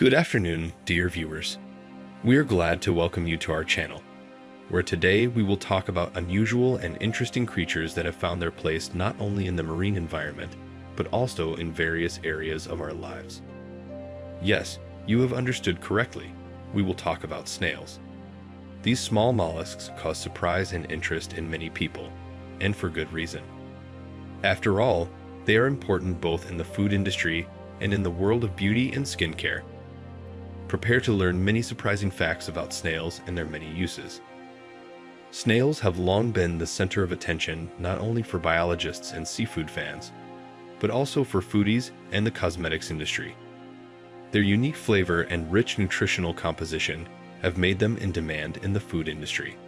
Good afternoon, dear viewers. We are glad to welcome you to our channel, where today we will talk about unusual and interesting creatures that have found their place not only in the marine environment, but also in various areas of our lives. Yes, you have understood correctly. We will talk about snails. These small mollusks cause surprise and interest in many people, and for good reason. After all, they are important both in the food industry and in the world of beauty and skincare. Prepare to learn many surprising facts about snails and their many uses. Snails have long been the center of attention not only for biologists and seafood fans, but also for foodies and the cosmetics industry. Their unique flavor and rich nutritional composition have made them in demand in the food industry.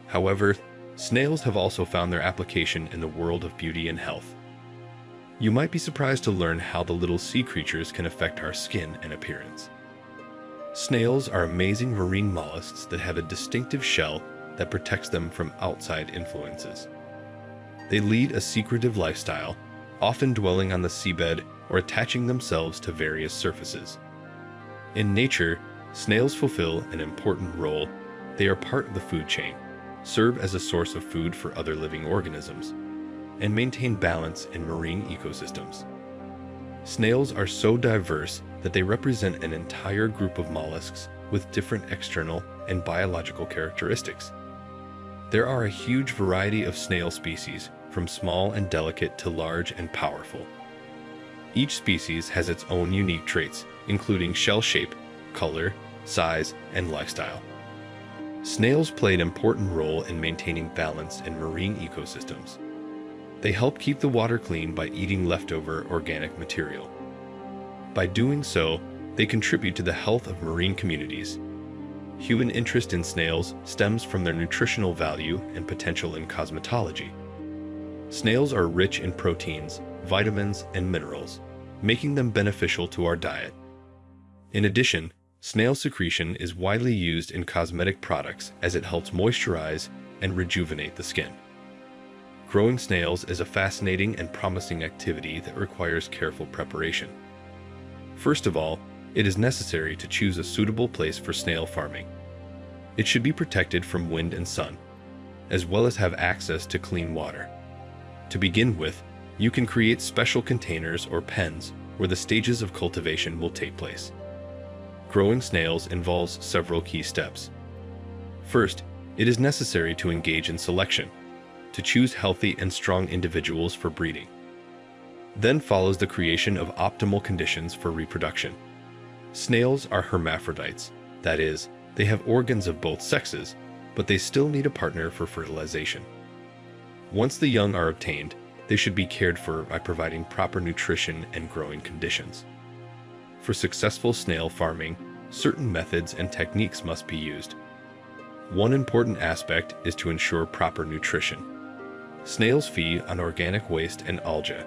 However, snails have also found their application in the world of beauty and health. You might be surprised to learn how the little sea creatures can affect our skin and appearance. Snails are amazing marine mollusks that have a distinctive shell that protects them from outside influences. They lead a secretive lifestyle, often dwelling on the seabed or attaching themselves to various surfaces. In nature, snails fulfill an important role. They are part of the food chain, serve as a source of food for other living organisms, and maintain balance in marine ecosystems. Snails are so diverse that they represent an entire group of mollusks with different external and biological characteristics. There are a huge variety of snail species, from small and delicate to large and powerful. Each species has its own unique traits, including shell shape, color, size, and lifestyle. Snails play an important role in maintaining balance in marine ecosystems. They help keep the water clean by eating leftover organic material. By doing so, they contribute to the health of marine communities. Human interest in snails stems from their nutritional value and potential in cosmetology. Snails are rich in proteins, vitamins, and minerals, making them beneficial to our diet. In addition, snail secretion is widely used in cosmetic products as it helps moisturize and rejuvenate the skin. Growing snails is a fascinating and promising activity that requires careful preparation. First of all, it is necessary to choose a suitable place for snail farming. It should be protected from wind and sun, as well as have access to clean water. To begin with, you can create special containers or pens where the stages of cultivation will take place. Growing snails involves several key steps. First, it is necessary to engage in selection, to choose healthy and strong individuals for breeding. Then follows the creation of optimal conditions for reproduction. Snails are hermaphrodites, that is, they have organs of both sexes, but they still need a partner for fertilization. Once the young are obtained, they should be cared for by providing proper nutrition and growing conditions. For successful snail farming, certain methods and techniques must be used. One important aspect is to ensure proper nutrition. Snails feed on organic waste and algae,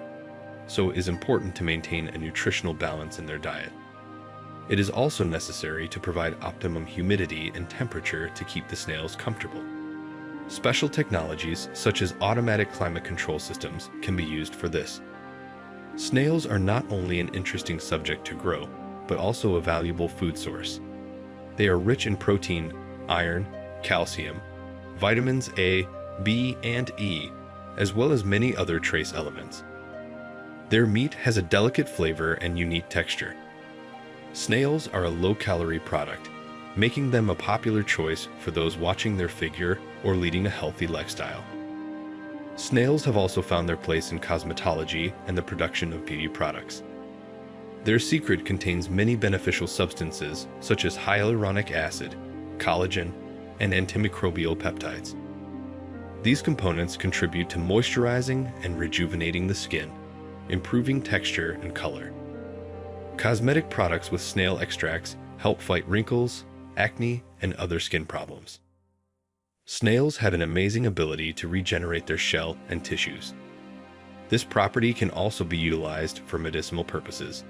so it is important to maintain a nutritional balance in their diet. It is also necessary to provide optimum humidity and temperature to keep the snails comfortable. Special technologies such as automatic climate control systems can be used for this. Snails are not only an interesting subject to grow, but also a valuable food source. They are rich in protein, iron, calcium, vitamins A, B, and E, as well as many other trace elements. Their meat has a delicate flavor and unique texture. Snails are a low-calorie product, making them a popular choice for those watching their figure or leading a healthy lifestyle. Snails have also found their place in cosmetology and the production of beauty products. Their secret contains many beneficial substances such as hyaluronic acid, collagen, and antimicrobial peptides. These components contribute to moisturizing and rejuvenating the skin, improving texture and color. Cosmetic products with snail extracts help fight wrinkles, acne, and other skin problems. Snails have an amazing ability to regenerate their shell and tissues. This property can also be utilized for medicinal purposes.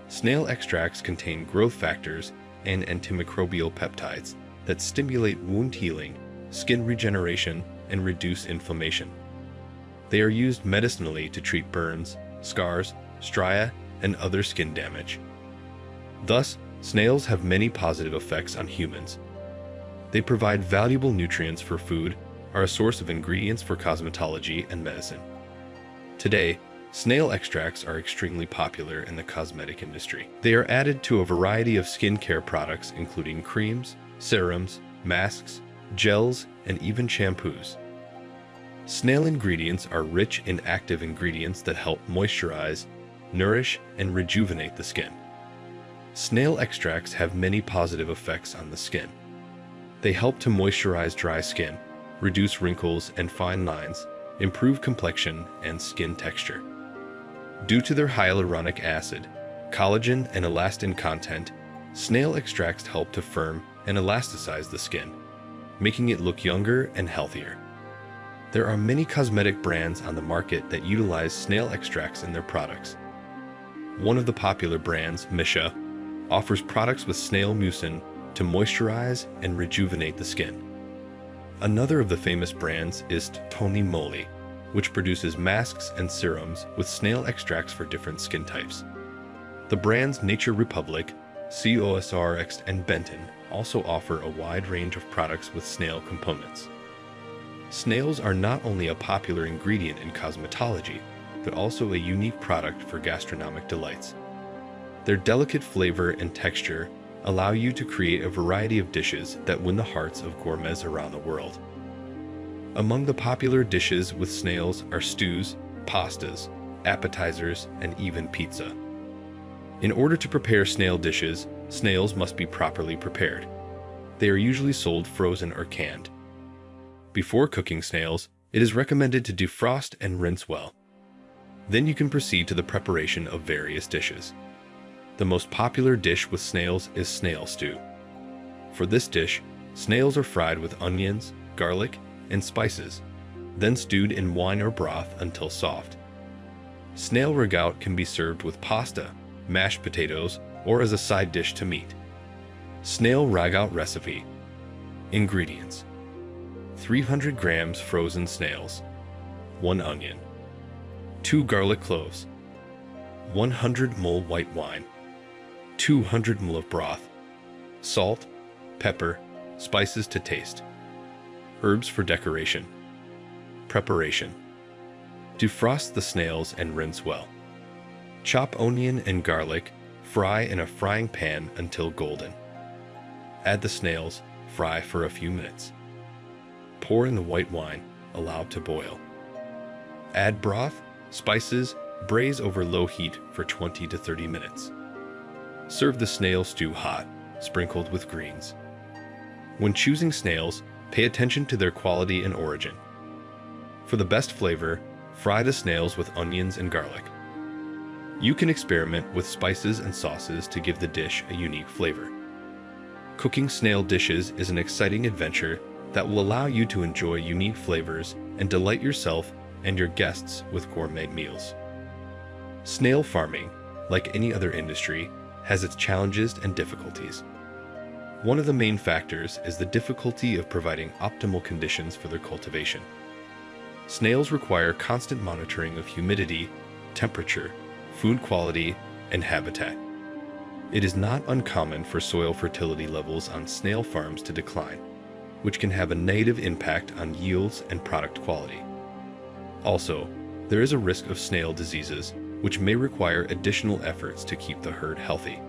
Snail extracts contain growth factors and antimicrobial peptides that stimulate wound healing, skin regeneration, and reduce inflammation. They are used medicinally to treat burns, scars, stria, and other skin damage. Thus, snails have many positive effects on humans. They provide valuable nutrients for food, are a source of ingredients for cosmetology and medicine. Today, snail extracts are extremely popular in the cosmetic industry. They are added to a variety of skincare products including creams, serums, masks, gels, and even shampoos. Snail ingredients are rich in active ingredients that help moisturize, nourish, and rejuvenate the skin. Snail extracts have many positive effects on the skin. They help to moisturize dry skin, reduce wrinkles and fine lines, improve complexion and skin texture. Due to their hyaluronic acid, collagen, and elastin content, snail extracts help to firm and elasticize the skin, making it look younger and healthier. There are many cosmetic brands on the market that utilize snail extracts in their products. One of the popular brands, Misha, offers products with snail mucin to moisturize and rejuvenate the skin. Another of the famous brands is Tony Moly, which produces masks and serums with snail extracts for different skin types. The brands Nature Republic, COSRX, and Benton also offer a wide range of products with snail components. Snails are not only a popular ingredient in cosmetology, but also a unique product for gastronomic delights. Their delicate flavor and texture allow you to create a variety of dishes that win the hearts of gourmets around the world. Among the popular dishes with snails are stews, pastas, appetizers, and even pizza. In order to prepare snail dishes, snails must be properly prepared. They are usually sold frozen or canned. Before cooking snails, it is recommended to defrost and rinse well. Then you can proceed to the preparation of various dishes. The most popular dish with snails is snail stew. For this dish, snails are fried with onions, garlic, and spices, then stewed in wine or broth until soft. Snail ragout can be served with pasta, mashed potatoes, or as a side dish to meat. Snail ragout recipe. Ingredients: 300 grams frozen snails, 1 onion, 2 garlic cloves, 100 ml white wine, 200 ml of broth, salt, pepper, spices to taste. Herbs for decoration. Preparation: defrost the snails and rinse well. Chop onion and garlic, fry in a frying pan until golden. Add the snails, fry for a few minutes. Pour in the white wine, allow to boil. Add broth, spices, braise over low heat for 20 to 30 minutes. Serve the snail stew hot, sprinkled with greens. When choosing snails, pay attention to their quality and origin. For the best flavor, fry the snails with onions and garlic. You can experiment with spices and sauces to give the dish a unique flavor. Cooking snail dishes is an exciting adventure that will allow you to enjoy unique flavors and delight yourself and your guests with gourmet meals. Snail farming, like any other industry, has its challenges and difficulties. One of the main factors is the difficulty of providing optimal conditions for their cultivation. Snails require constant monitoring of humidity, temperature, food quality, and habitat. It is not uncommon for soil fertility levels on snail farms to decline, which can have a negative impact on yields and product quality. Also, there is a risk of snail diseases, which may require additional efforts to keep the herd healthy.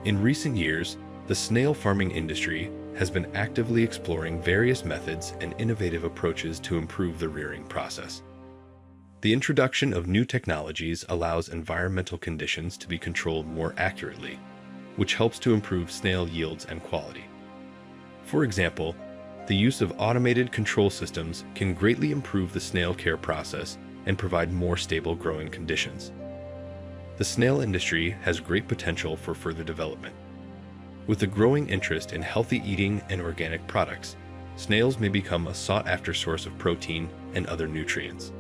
In recent years, the snail farming industry has been actively exploring various methods and innovative approaches to improve the rearing process. The introduction of new technologies allows environmental conditions to be controlled more accurately, which helps to improve snail yields and quality. For example, the use of automated control systems can greatly improve the snail care process and provide more stable growing conditions. The snail industry has great potential for further development. With the growing interest in healthy eating and organic products, snails may become a sought-after source of protein and other nutrients.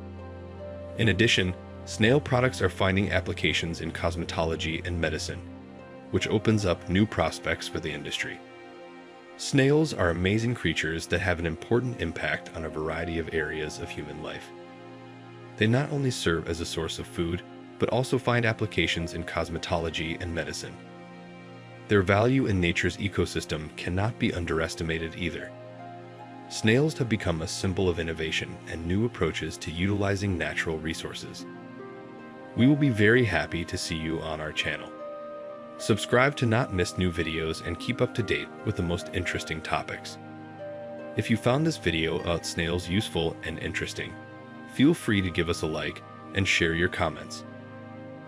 In addition, snail products are finding applications in cosmetology and medicine, which opens up new prospects for the industry. Snails are amazing creatures that have an important impact on a variety of areas of human life. They not only serve as a source of food, but also find applications in cosmetology and medicine. Their value in nature's ecosystem cannot be underestimated either. Snails have become a symbol of innovation and new approaches to utilizing natural resources. We will be very happy to see you on our channel. Subscribe to not miss new videos and keep up to date with the most interesting topics. If you found this video about snails useful and interesting, feel free to give us a like and share your comments.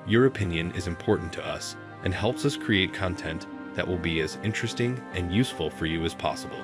Your opinion is important to us and helps us create content that will be as interesting and useful for you as possible.